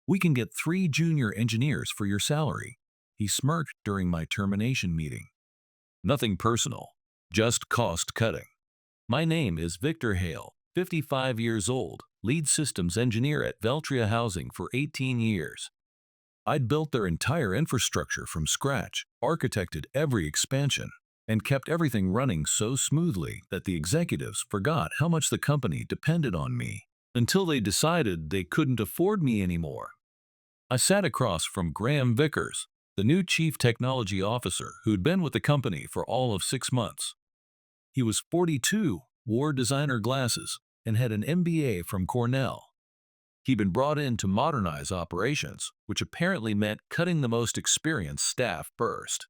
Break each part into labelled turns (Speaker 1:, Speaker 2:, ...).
Speaker 1: We can get 3 junior engineers for your salary. He smirked during my termination meeting. Nothing personal, just cost cutting. My name is Victor Hale, 55 years old, lead systems engineer at Veltria Housing for 18 years. I'd built their entire infrastructure from scratch, architected every expansion, and kept everything running so smoothly that the executives forgot how much the company depended on me, until they decided they couldn't afford me anymore. I sat across from Graham Vickers, the new chief technology officer who'd been with the company for all of 6 months. He was 42, wore designer glasses, and had an MBA from Cornell. He'd been brought in to modernize operations, which apparently meant cutting the most experienced staff first.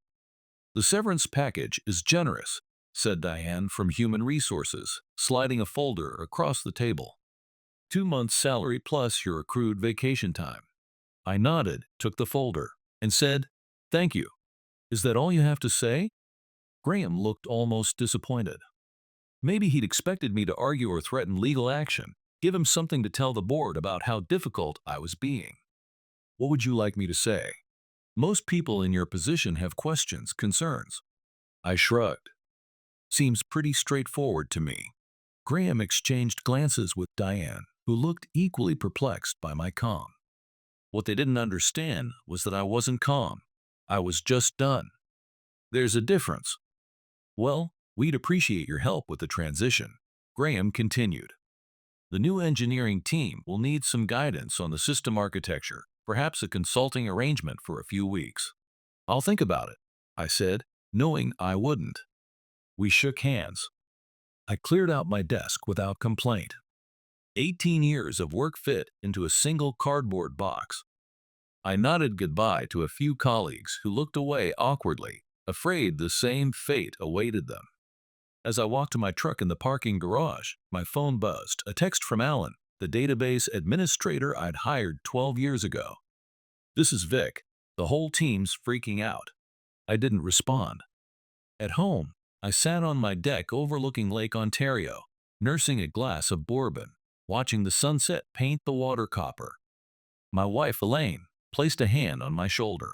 Speaker 1: "The severance package is generous," said Diane from Human Resources, sliding a folder across the table. "2 months' salary plus your accrued vacation time." I nodded, took the folder, and said, "Thank you. Is that all you have to say?" Graham looked almost disappointed. Maybe he'd expected me to argue or threaten legal action, give him something to tell the board about how difficult I was being. "What would you like me to say? Most people in your position have questions, concerns." I shrugged. "Seems pretty straightforward to me." Graham exchanged glances with Diane, who looked equally perplexed by my calm. What they didn't understand was that I wasn't calm. I was just done. "There's a difference." "Well, we'd appreciate your help with the transition," Graham continued. "The new engineering team will need some guidance on the system architecture, perhaps a consulting arrangement for a few weeks." "I'll think about it," I said, knowing I wouldn't. We shook hands. I cleared out my desk without complaint. 18 years of work fit into a single cardboard box. I nodded goodbye to a few colleagues who looked away awkwardly, afraid the same fate awaited them. As I walked to my truck in the parking garage, my phone buzzed, a text from Alan, the database administrator I'd hired 12 years ago. "This is Vic. The whole team's freaking out." I didn't respond. At home, I sat on my deck overlooking Lake Ontario, nursing a glass of bourbon, watching the sunset paint the water copper. My wife, Elaine, placed a hand on my shoulder.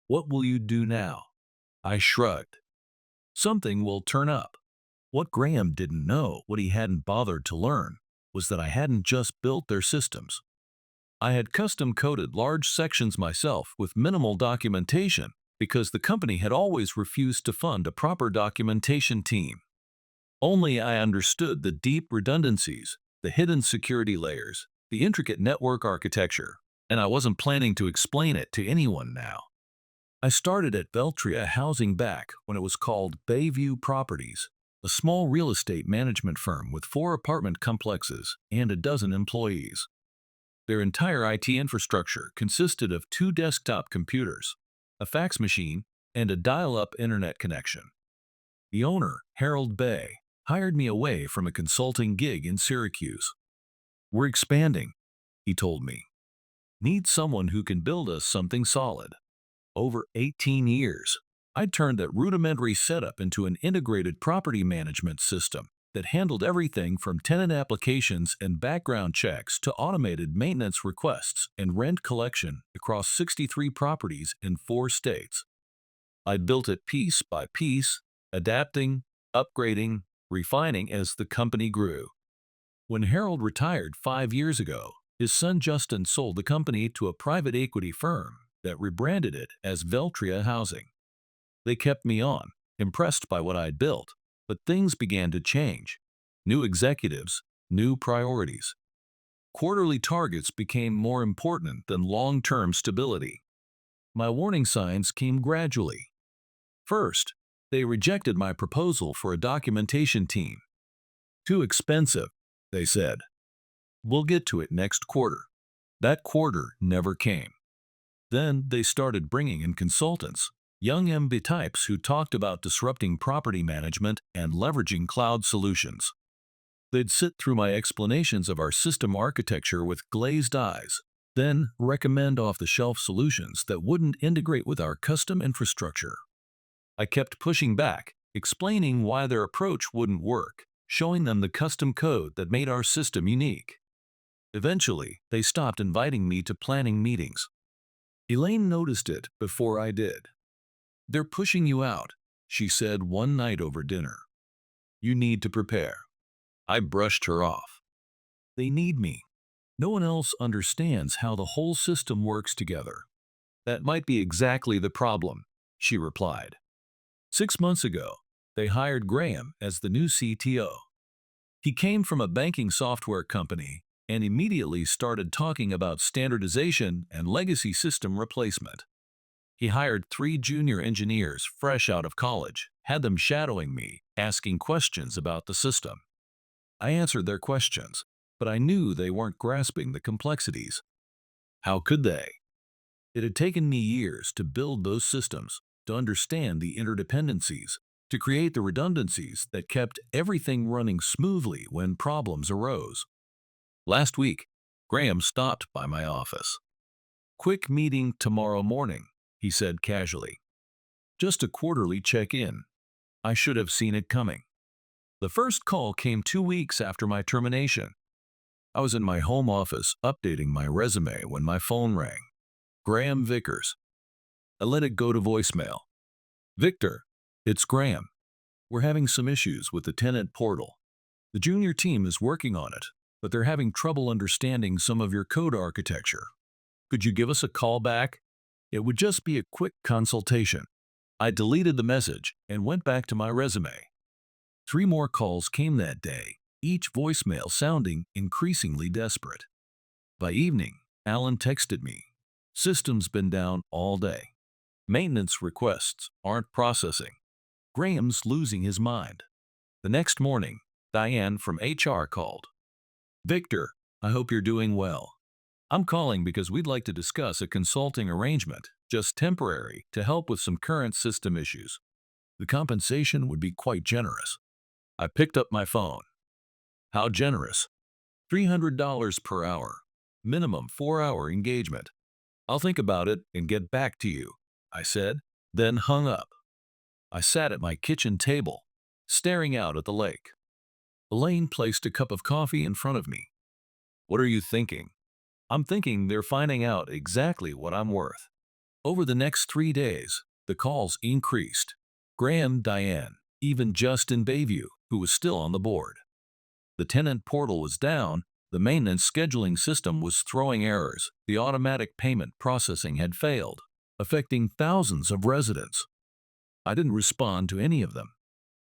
Speaker 1: "What will you do now?" I shrugged. "Something will turn up." What Graham didn't know, what he hadn't bothered to learn, was that I hadn't just built their systems. I had custom-coded large sections myself with minimal documentation because the company had always refused to fund a proper documentation team. Only I understood the deep redundancies, the hidden security layers, the intricate network architecture, and I wasn't planning to explain it to anyone now. I started at Veltria Housing back when it was called Bayview Properties, a small real estate management firm with 4 apartment complexes and a dozen employees. Their entire IT infrastructure consisted of 2 desktop computers, a fax machine, and a dial-up internet connection. The owner, Harold Bay, hired me away from a consulting gig in Syracuse. "We're expanding," he told me. "Need someone who can build us something solid." Over 18 years, I'd turned that rudimentary setup into an integrated property management system that handled everything from tenant applications and background checks to automated maintenance requests and rent collection across 63 properties in 4 states. I'd built it piece by piece, adapting, upgrading, refining as the company grew. When Harold retired 5 years ago, his son Justin sold the company to a private equity firm that rebranded it as Veltria Housing. They kept me on, impressed by what I'd built, but things began to change. New executives, new priorities. Quarterly targets became more important than long-term stability. My warning signs came gradually. First, they rejected my proposal for a documentation team. "Too expensive," they said. "We'll get to it next quarter." That quarter never came. Then they started bringing in consultants, young MB types who talked about disrupting property management and leveraging cloud solutions. They'd sit through my explanations of our system architecture with glazed eyes, then recommend off-the-shelf solutions that wouldn't integrate with our custom infrastructure. I kept pushing back, explaining why their approach wouldn't work, showing them the custom code that made our system unique. Eventually, they stopped inviting me to planning meetings. Elaine noticed it before I did. "They're pushing you out," she said one night over dinner. "You need to prepare." I brushed her off. "They need me. No one else understands how the whole system works together." "That might be exactly the problem," she replied. 6 months ago, they hired Graham as the new CTO. He came from a banking software company and immediately started talking about standardization and legacy system replacement. He hired 3 junior engineers fresh out of college, had them shadowing me, asking questions about the system. I answered their questions, but I knew they weren't grasping the complexities. How could they? It had taken me years to build those systems, to understand the interdependencies, to create the redundancies that kept everything running smoothly when problems arose. Last week, Graham stopped by my office. "Quick meeting tomorrow morning," he said casually. "Just a quarterly check-in." I should have seen it coming. The first call came 2 weeks after my termination. I was in my home office updating my resume when my phone rang. Graham Vickers. I let it go to voicemail. "Victor, it's Graham. We're having some issues with the tenant portal. The junior team is working on it, but they're having trouble understanding some of your code architecture. Could you give us a call back? It would just be a quick consultation." I deleted the message and went back to my resume. 3 more calls came that day, each voicemail sounding increasingly desperate. By evening, Alan texted me. "System's been down all day. Maintenance requests aren't processing. Graham's losing his mind." The next morning, Diane from HR called. "Victor, I hope you're doing well. I'm calling because we'd like to discuss a consulting arrangement, just temporary, to help with some current system issues. The compensation would be quite generous." I picked up my phone. "How generous?" $300 per hour. Minimum 4-hour engagement. "I'll think about it and get back to you," I said, then hung up. I sat at my kitchen table, staring out at the lake. Elaine placed a cup of coffee in front of me. "What are you thinking?" "I'm thinking they're finding out exactly what I'm worth." Over the next 3 days, the calls increased. Graham, Diane, even Justin Bayview, who was still on the board. The tenant portal was down, the maintenance scheduling system was throwing errors, the automatic payment processing had failed, affecting thousands of residents. I didn't respond to any of them.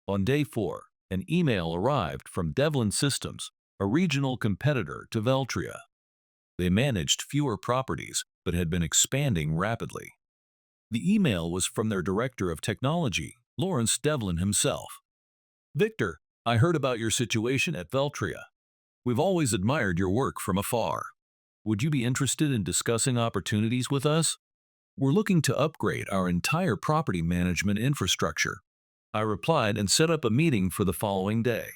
Speaker 1: On day 4, an email arrived from Devlin Systems, a regional competitor to Veltria. They managed fewer properties, but had been expanding rapidly. The email was from their director of technology, Lawrence Devlin himself. "Victor, I heard about your situation at Veltria. We've always admired your work from afar. Would you be interested in discussing opportunities with us? We're looking to upgrade our entire property management infrastructure." I replied and set up a meeting for the following day.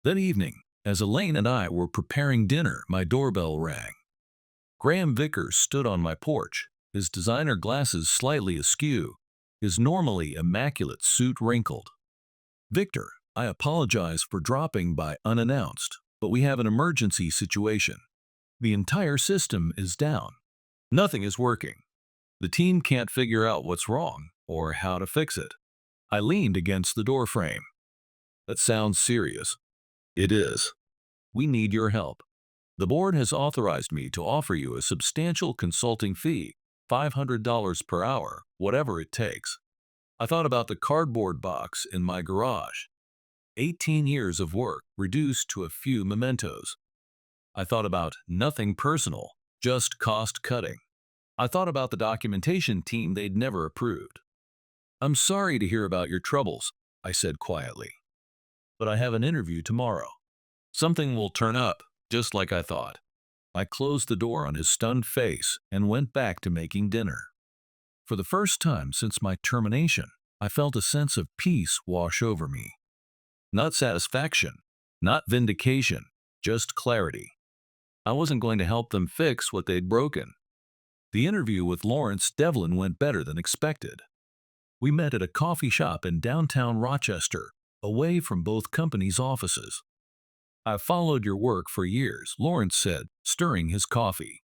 Speaker 1: That evening, as Elaine and I were preparing dinner, my doorbell rang. Graham Vickers stood on my porch, his designer glasses slightly askew, his normally immaculate suit wrinkled. "Victor, I apologize for dropping by unannounced, but we have an emergency situation. The entire system is down. Nothing is working. The team can't figure out what's wrong or how to fix it." I leaned against the doorframe. "That sounds serious." "It is. We need your help. The board has authorized me to offer you a substantial consulting fee, $500 per hour, whatever it takes." I thought about the cardboard box in my garage. 18 years of work reduced to a few mementos. I thought about nothing personal, just cost cutting. I thought about the documentation team they'd never approved. "I'm sorry to hear about your troubles," I said quietly. "But I have an interview tomorrow. Something will turn up, just like I thought." I closed the door on his stunned face and went back to making dinner. For the first time since my termination, I felt a sense of peace wash over me. Not satisfaction, not vindication, just clarity. I wasn't going to help them fix what they'd broken. The interview with Lawrence Devlin went better than expected. We met at a coffee shop in downtown Rochester, away from both companies' offices. I've followed your work for years, Lawrence said, stirring his coffee.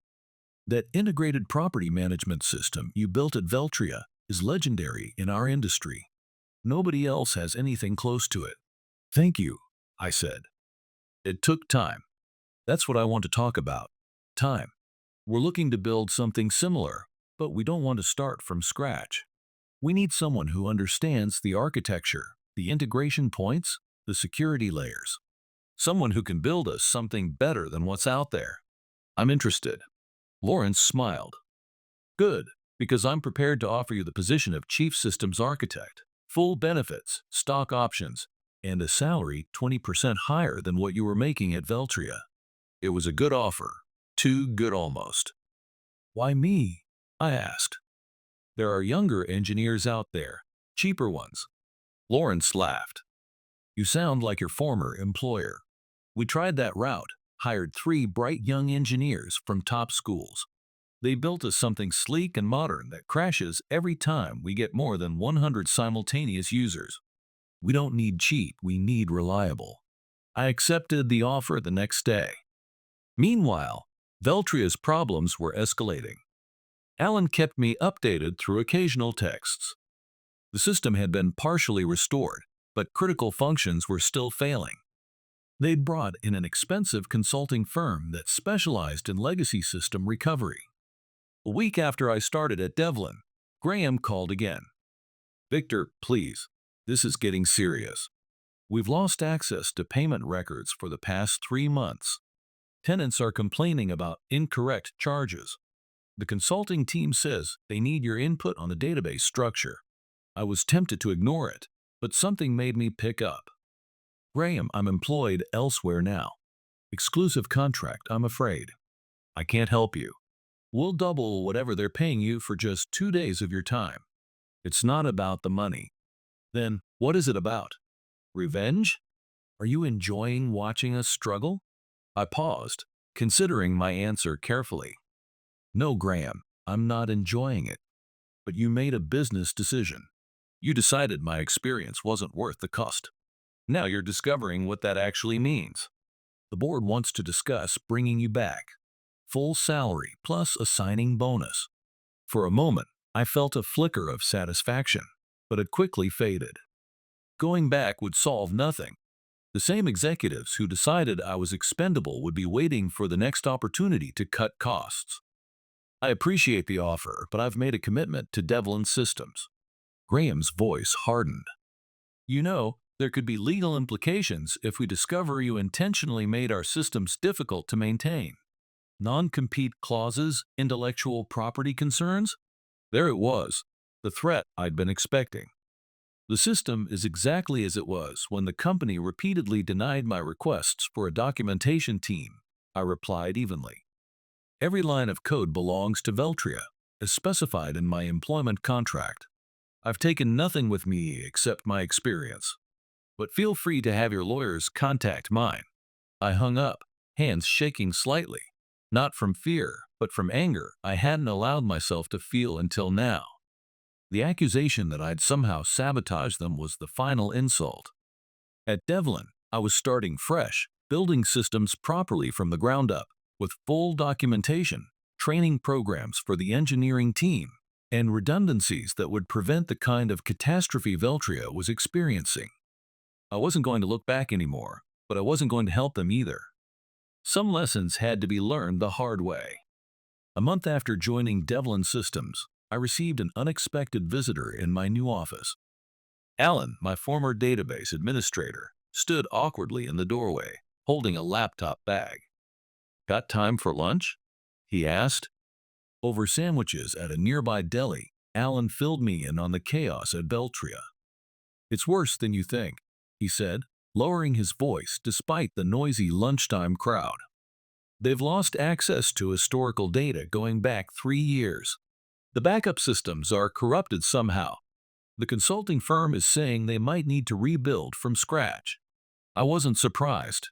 Speaker 1: That integrated property management system you built at Veltria is legendary in our industry. Nobody else has anything close to it. Thank you, I said. It took time. That's what I want to talk about. Time. We're looking to build something similar, but we don't want to start from scratch. We need someone who understands the architecture, the integration points, the security layers. Someone who can build us something better than what's out there. I'm interested. Lawrence smiled. Good, because I'm prepared to offer you the position of Chief Systems Architect, full benefits, stock options, and a salary 20% higher than what you were making at Veltria. It was a good offer. Too good almost. Why me? I asked. There are younger engineers out there, cheaper ones. Lawrence laughed. You sound like your former employer. We tried that route, hired 3 bright young engineers from top schools. They built us something sleek and modern that crashes every time we get more than 100 simultaneous users. We don't need cheap, we need reliable. I accepted the offer the next day. Meanwhile, Veltria's problems were escalating. Alan kept me updated through occasional texts. The system had been partially restored, but critical functions were still failing. They'd brought in an expensive consulting firm that specialized in legacy system recovery. A week after I started at Devlin, Graham called again. Victor, please, this is getting serious. We've lost access to payment records for the past 3 months. Tenants are complaining about incorrect charges. The consulting team says they need your input on the database structure. I was tempted to ignore it, but something made me pick up. Graham, I'm employed elsewhere now. Exclusive contract, I'm afraid. I can't help you. We'll double whatever they're paying you for just 2 days of your time. It's not about the money. Then, what is it about? Revenge? Are you enjoying watching us struggle? I paused, considering my answer carefully. No, Graham, I'm not enjoying it. But you made a business decision. You decided my experience wasn't worth the cost. Now you're discovering what that actually means. The board wants to discuss bringing you back. Full salary plus a signing bonus. For a moment, I felt a flicker of satisfaction, but it quickly faded. Going back would solve nothing. The same executives who decided I was expendable would be waiting for the next opportunity to cut costs. I appreciate the offer, but I've made a commitment to Devlin Systems. Graham's voice hardened. You know, there could be legal implications if we discover you intentionally made our systems difficult to maintain. Non-compete clauses, intellectual property concerns? There it was, the threat I'd been expecting. The system is exactly as it was when the company repeatedly denied my requests for a documentation team, I replied evenly. Every line of code belongs to Veltria, as specified in my employment contract. I've taken nothing with me except my experience. But feel free to have your lawyers contact mine. I hung up, hands shaking slightly, not from fear, but from anger I hadn't allowed myself to feel until now. The accusation that I'd somehow sabotaged them was the final insult. At Devlin, I was starting fresh, building systems properly from the ground up, with full documentation, training programs for the engineering team, and redundancies that would prevent the kind of catastrophe Veltria was experiencing. I wasn't going to look back anymore, but I wasn't going to help them either. Some lessons had to be learned the hard way. A month after joining Devlin Systems, I received an unexpected visitor in my new office. Alan, my former database administrator, stood awkwardly in the doorway, holding a laptop bag. Got time for lunch? He asked. Over sandwiches at a nearby deli, Alan filled me in on the chaos at Veltria. It's worse than you think, he said, lowering his voice despite the noisy lunchtime crowd. They've lost access to historical data going back 3 years. The backup systems are corrupted somehow. The consulting firm is saying they might need to rebuild from scratch. I wasn't surprised.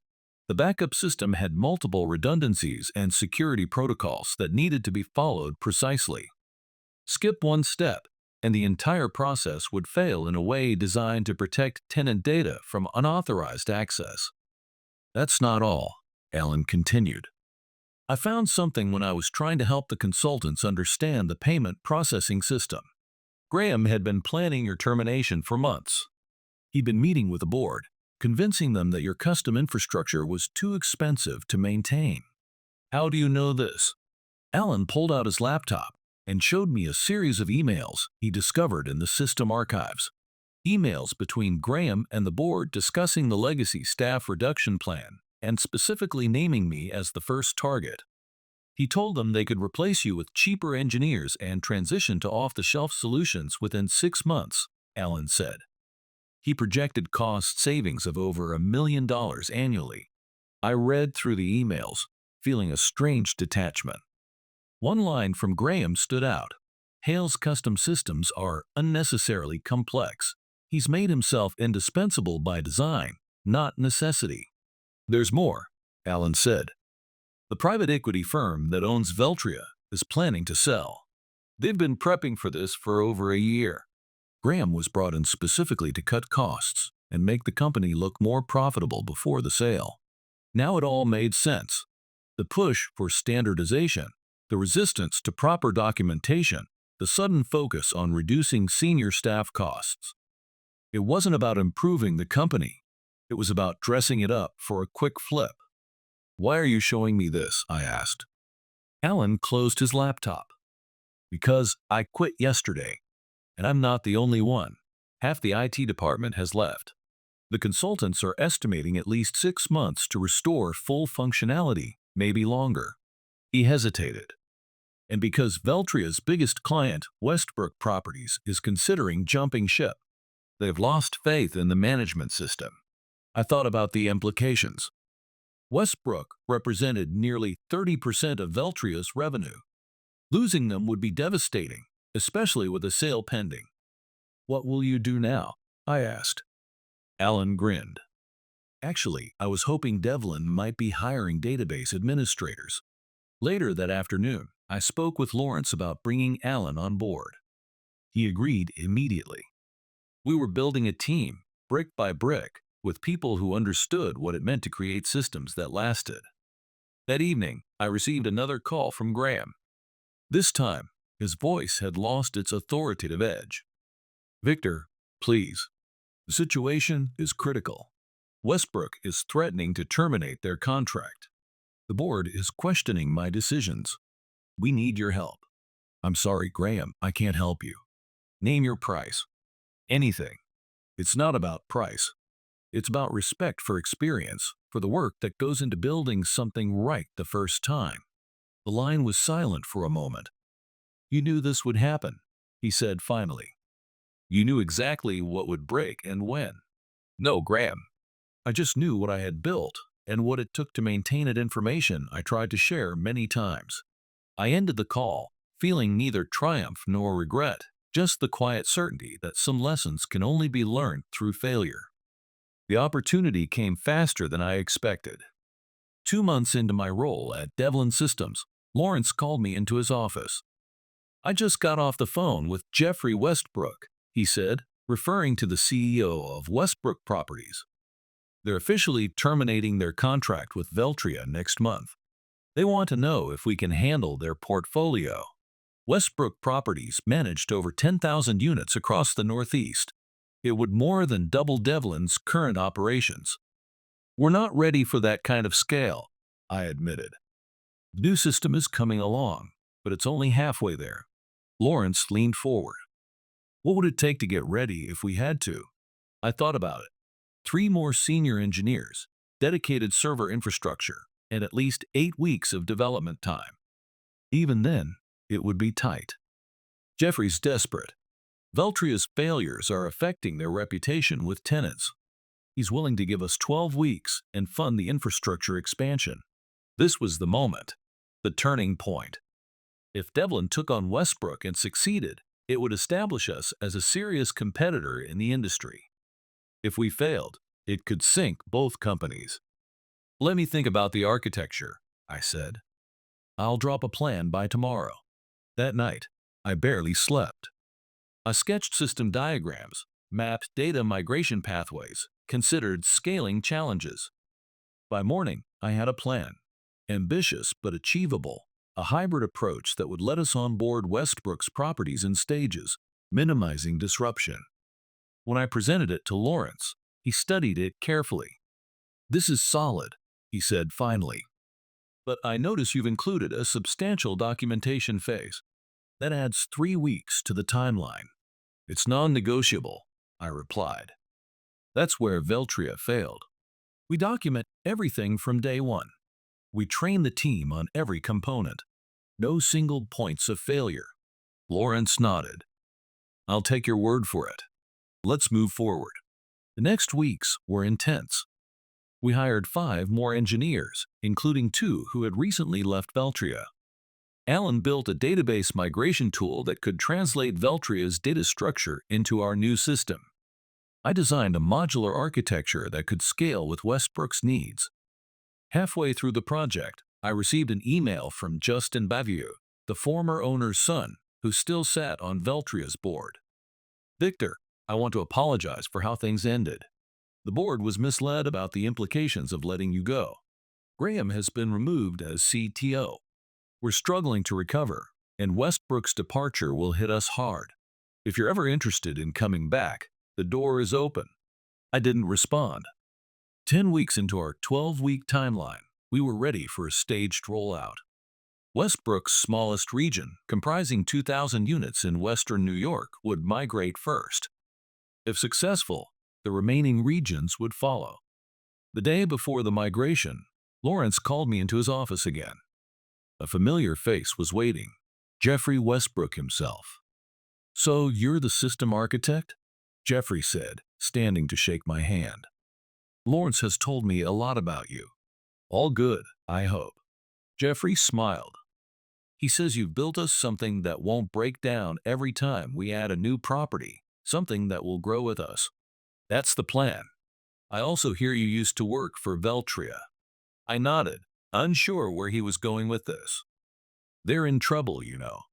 Speaker 1: The backup system had multiple redundancies and security protocols that needed to be followed precisely. Skip one step, and the entire process would fail in a way designed to protect tenant data from unauthorized access. That's not all, Alan continued. I found something when I was trying to help the consultants understand the payment processing system. Graham had been planning your termination for months. He'd been meeting with the board, convincing them that your custom infrastructure was too expensive to maintain. How do you know this? Alan pulled out his laptop and showed me a series of emails he discovered in the system archives. Emails between Graham and the board discussing the legacy staff reduction plan and specifically naming me as the first target. He told them they could replace you with cheaper engineers and transition to off-the-shelf solutions within 6 months, Alan said. He projected cost savings of over $1 million annually. I read through the emails, feeling a strange detachment. One line from Graham stood out. Hale's custom systems are unnecessarily complex. He's made himself indispensable by design, not necessity. There's more, Alan said. The private equity firm that owns Veltria is planning to sell. They've been prepping for this for over a year. Graham was brought in specifically to cut costs and make the company look more profitable before the sale. Now it all made sense. The push for standardization, the resistance to proper documentation, the sudden focus on reducing senior staff costs. It wasn't about improving the company. It was about dressing it up for a quick flip. Why are you showing me this? I asked. Alan closed his laptop. Because I quit yesterday, and I'm not the only one. Half the IT department has left. The consultants are estimating at least 6 months to restore full functionality, maybe longer. He hesitated. And because Veltria's biggest client, Westbrook Properties, is considering jumping ship, they've lost faith in the management system. I thought about the implications. Westbrook represented nearly 30% of Veltria's revenue. Losing them would be devastating, especially with a sale pending. What will you do now? I asked. Alan grinned. Actually, I was hoping Devlin might be hiring database administrators. Later that afternoon, I spoke with Lawrence about bringing Alan on board. He agreed immediately. We were building a team, brick by brick, with people who understood what it meant to create systems that lasted. That evening, I received another call from Graham. This time, his voice had lost its authoritative edge. Victor, please. The situation is critical. Westbrook is threatening to terminate their contract. The board is questioning my decisions. We need your help. I'm sorry, Graham, I can't help you. Name your price. Anything. It's not about price. It's about respect for experience, for the work that goes into building something right the first time. The line was silent for a moment. You knew this would happen, he said finally. You knew exactly what would break and when. No, Graham. I just knew what I had built and what it took to maintain it, information I tried to share many times. I ended the call, feeling neither triumph nor regret, just the quiet certainty that some lessons can only be learned through failure. The opportunity came faster than I expected. 2 months into my role at Devlin Systems, Lawrence called me into his office. I just got off the phone with Jeffrey Westbrook, he said, referring to the CEO of Westbrook Properties. They're officially terminating their contract with Veltria next month. They want to know if we can handle their portfolio. Westbrook Properties managed over 10,000 units across the Northeast. It would more than double Devlin's current operations. We're not ready for that kind of scale, I admitted. The new system is coming along, but it's only halfway there. Lawrence leaned forward. What would it take to get ready if we had to? I thought about it. 3 more senior engineers, dedicated server infrastructure, and at least 8 weeks of development time. Even then, it would be tight. Jeffrey's desperate. Veltria's failures are affecting their reputation with tenants. He's willing to give us 12 weeks and fund the infrastructure expansion. This was the moment, the turning point. If Devlin took on Westbrook and succeeded, it would establish us as a serious competitor in the industry. If we failed, it could sink both companies. Let me think about the architecture, I said. I'll drop a plan by tomorrow. That night, I barely slept. I sketched system diagrams, mapped data migration pathways, considered scaling challenges. By morning, I had a plan. Ambitious but achievable. A hybrid approach that would let us onboard Westbrook's properties in stages, minimizing disruption. When I presented it to Lawrence, he studied it carefully. "This is solid," he said finally. "But I notice you've included a substantial documentation phase. That adds 3 weeks to the timeline." "It's non-negotiable," I replied. That's where Veltria failed. We document everything from day one. We train the team on every component. No single points of failure. Lawrence nodded. "I'll take your word for it. Let's move forward." The next weeks were intense. We hired 5 more engineers, including 2 who had recently left Veltria. Alan built a database migration tool that could translate Veltria's data structure into our new system. I designed a modular architecture that could scale with Westbrook's needs. Halfway through the project, I received an email from Justin Bavieux, the former owner's son, who still sat on Veltria's board. "Victor, I want to apologize for how things ended. The board was misled about the implications of letting you go. Graham has been removed as CTO. We're struggling to recover, and Westbrook's departure will hit us hard. If you're ever interested in coming back, the door is open." I didn't respond. 10 weeks into our 12-week timeline, we were ready for a staged rollout. Westbrook's smallest region, comprising 2,000 units in western New York, would migrate first. If successful, the remaining regions would follow. The day before the migration, Lawrence called me into his office again. A familiar face was waiting, Jeffrey Westbrook himself. "So you're the system architect?" Jeffrey said, standing to shake my hand. "Lawrence has told me a lot about you. All good, I hope." Jeffrey smiled. "He says you've built us something that won't break down every time we add a new property, something that will grow with us." "That's the plan. I also hear you used to work for Veltria." I nodded, unsure where he was going with this. "They're in trouble, you know.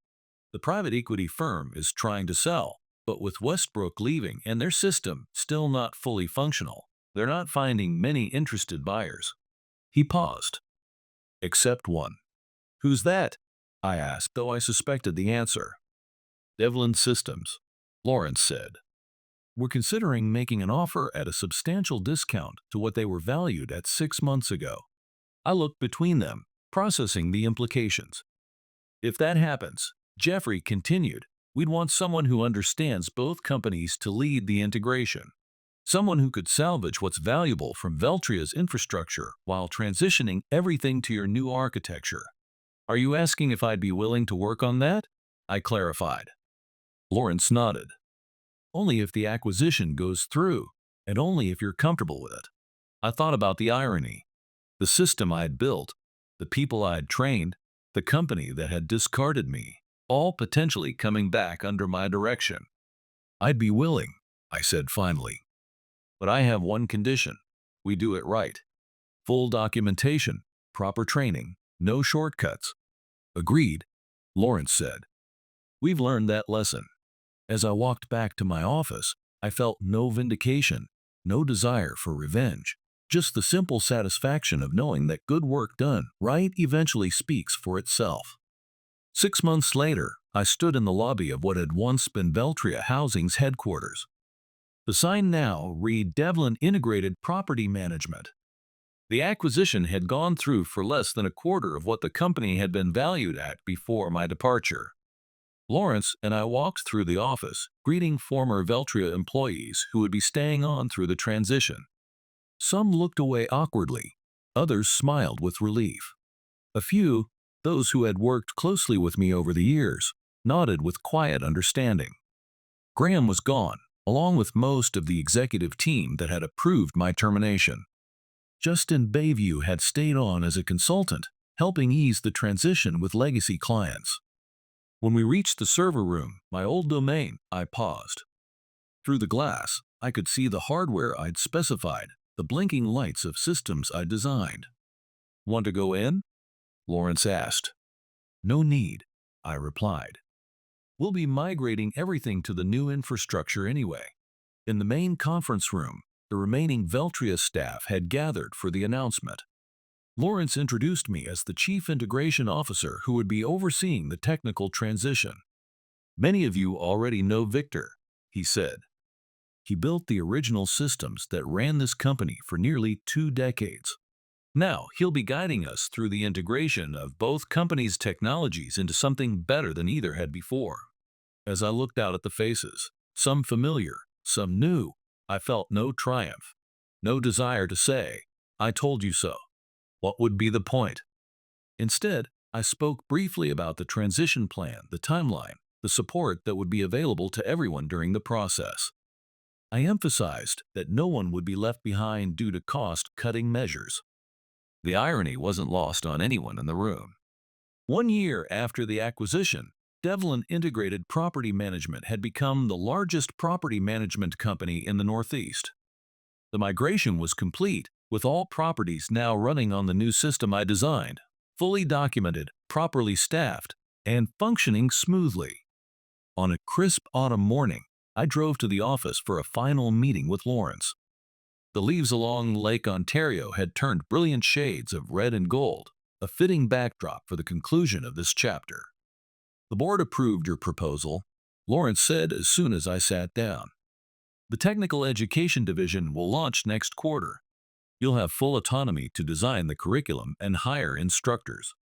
Speaker 1: The private equity firm is trying to sell, but with Westbrook leaving and their system still not fully functional, they're not finding many interested buyers." He paused. "Except one." "Who's that?" I asked, though I suspected the answer. "Devlin Systems," Lawrence said. "We're considering making an offer at a substantial discount to what they were valued at 6 months ago." I looked between them, processing the implications. "If that happens," Jeffrey continued, "we'd want someone who understands both companies to lead the integration. Someone who could salvage what's valuable from Veltria's infrastructure while transitioning everything to your new architecture." "Are you asking if I'd be willing to work on that?" I clarified. Lawrence nodded. "Only if the acquisition goes through, and only if you're comfortable with it." I thought about the irony. The system I'd built, the people I'd trained, the company that had discarded me, all potentially coming back under my direction. "I'd be willing," I said finally. "But I have one condition. We do it right. Full documentation, proper training, no shortcuts." "Agreed," Lawrence said. "We've learned that lesson." As I walked back to my office, I felt no vindication, no desire for revenge. Just the simple satisfaction of knowing that good work done right eventually speaks for itself. 6 months later, I stood in the lobby of what had once been Veltria Housing's headquarters. The sign now read Devlin Integrated Property Management. The acquisition had gone through for less than a quarter of what the company had been valued at before my departure. Lawrence and I walked through the office, greeting former Veltria employees who would be staying on through the transition. Some looked away awkwardly, others smiled with relief. A few, those who had worked closely with me over the years, nodded with quiet understanding. Graham was gone, along with most of the executive team that had approved my termination. Justin Bayview had stayed on as a consultant, helping ease the transition with legacy clients. When we reached the server room, my old domain, I paused. Through the glass, I could see the hardware I'd specified, the blinking lights of systems I'd designed. "Want to go in?" Lawrence asked. "No need," I replied. "We'll be migrating everything to the new infrastructure anyway." In the main conference room, the remaining Veltria staff had gathered for the announcement. Lawrence introduced me as the Chief Integration Officer who would be overseeing the technical transition. "Many of you already know Victor," he said. "He built the original systems that ran this company for nearly 2 decades. Now he'll be guiding us through the integration of both companies' technologies into something better than either had before." As I looked out at the faces, some familiar, some new, I felt no triumph, no desire to say, "I told you so." What would be the point? Instead, I spoke briefly about the transition plan, the timeline, the support that would be available to everyone during the process. I emphasized that no one would be left behind due to cost-cutting measures. The irony wasn't lost on anyone in the room. 1 year after the acquisition, Devlin Integrated Property Management had become the largest property management company in the Northeast. The migration was complete, with all properties now running on the new system I designed, fully documented, properly staffed, and functioning smoothly. On a crisp autumn morning, I drove to the office for a final meeting with Lawrence. The leaves along Lake Ontario had turned brilliant shades of red and gold, a fitting backdrop for the conclusion of this chapter. "The board approved your proposal," Lawrence said as soon as I sat down. "The Technical Education Division will launch next quarter. You'll have full autonomy to design the curriculum and hire instructors."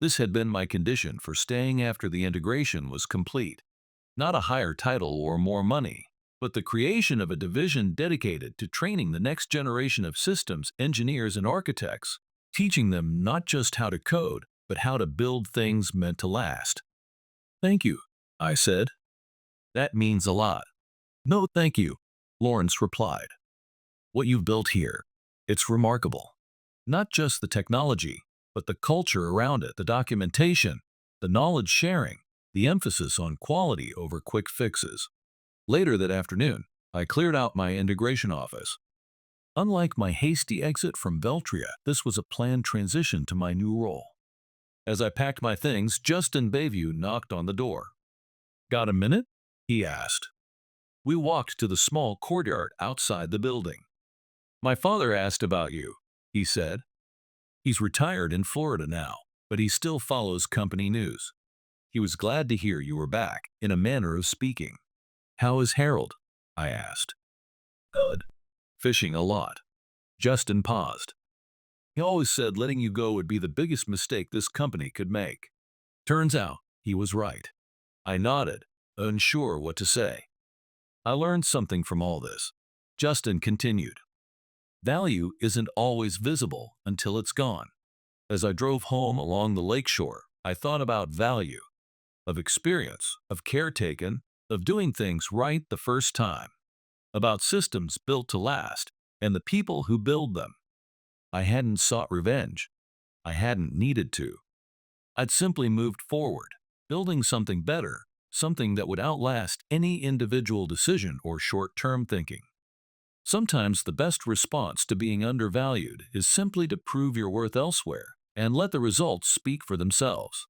Speaker 1: This had been my condition for staying after the integration was complete. Not a higher title or more money, but the creation of a division dedicated to training the next generation of systems engineers and architects, teaching them not just how to code, but how to build things meant to last. "Thank you," I said. "That means a lot." "No, thank you," Lawrence replied. "What you've built here, it's remarkable. Not just the technology, but the culture around it, the documentation, the knowledge sharing, the emphasis on quality over quick fixes." Later that afternoon, I cleared out my integration office. Unlike my hasty exit from Veltria, this was a planned transition to my new role. As I packed my things, Justin Bayview knocked on the door. "Got a minute?" he asked. We walked to the small courtyard outside the building. "My father asked about you," he said. "He's retired in Florida now, but he still follows company news. He was glad to hear you were back, in a manner of speaking." "How is Harold?" I asked. "Good. Fishing a lot." Justin paused. "He always said letting you go would be the biggest mistake this company could make. Turns out, he was right." I nodded, unsure what to say. "I learned something from all this," Justin continued. "Value isn't always visible until it's gone." As I drove home along the lakeshore, I thought about value, of experience, of care taken, of doing things right the first time, about systems built to last, and the people who build them. I hadn't sought revenge. I hadn't needed to. I'd simply moved forward, building something better, something that would outlast any individual decision or short-term thinking. Sometimes the best response to being undervalued is simply to prove your worth elsewhere and let the results speak for themselves.